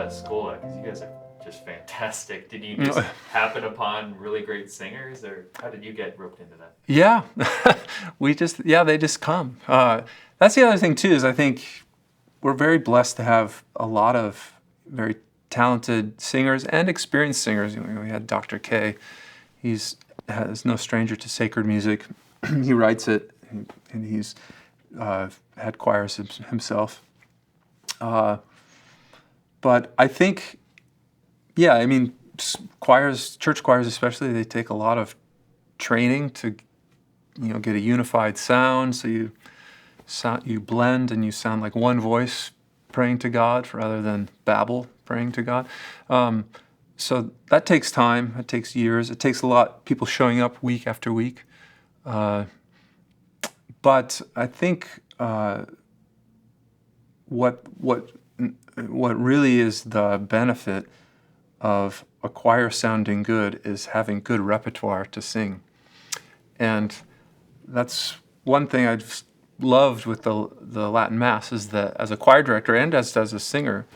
at school? Because you guys are just fantastic. Did you just happen upon really great singers, or how did you get roped into that? Yeah, they just come. That's the other thing too, is I think we're very blessed to have a lot of very talented singers and experienced singers. We had Dr. K. He's no stranger to sacred music. He writes it, and he's had choirs himself. But I think, choirs, church choirs especially, they take a lot of training to, get a unified sound. So you blend and you sound like one voice praying to God rather than babble praying to God. So that takes time. It takes years. It takes a lot. People showing up week after week. But I think what really is the benefit of a choir sounding good is having good repertoire to sing. And that's one thing I've loved with the Latin Mass, is that as a choir director and as a singer,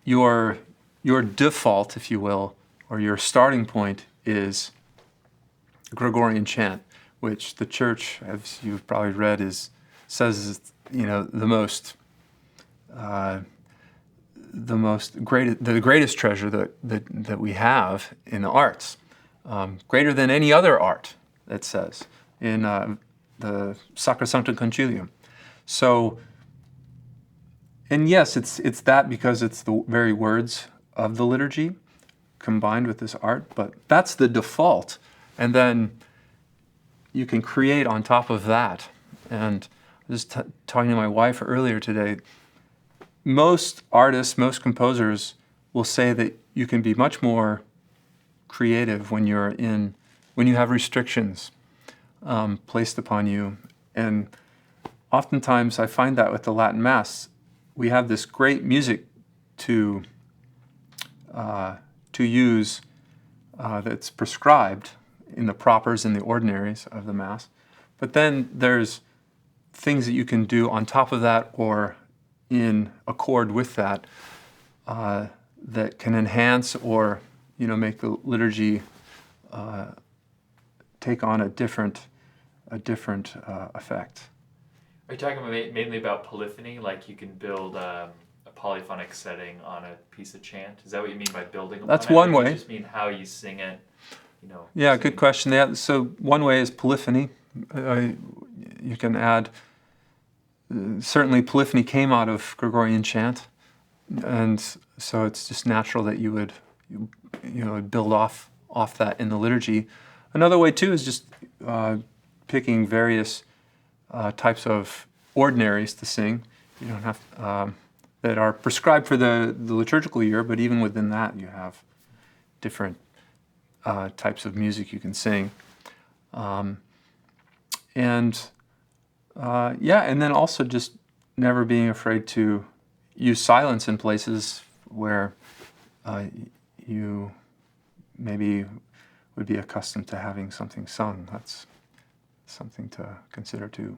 your default, if you will, or your starting point is Gregorian chant, which the Church, as you've probably read, says is the greatest treasure that we have in the arts, greater than any other art, it says in the Sacrosanctum Concilium. So, and yes, it's that because it's the very words of the liturgy combined with this art, but that's the default. And then you can create on top of that. And I was talking to my wife earlier today. Most artists, most composers will say that you can be much more creative when you have restrictions placed upon you. And oftentimes I find that with the Latin Mass, we have this great music to use that's prescribed in the propers and the ordinaries of the Mass. But then there's things that you can do on top of that or in accord with that that can enhance or make the liturgy take on a different effect. Are you talking mainly about polyphony, like you can build a polyphonic setting on a piece of chant? Is that what you mean by building upon That's it? one Or do way. you just mean how you sing it? Yeah, good question. Yeah, so one way is polyphony. You can add. Certainly, polyphony came out of Gregorian chant, and so it's just natural that you would build off that in the liturgy. Another way too is just picking various types of ordinaries to sing. You don't have that are prescribed for the liturgical year, but even within that, you have different types of music you can sing, and then also just never being afraid to use silence in places where you maybe would be accustomed to having something sung. That's something to consider too.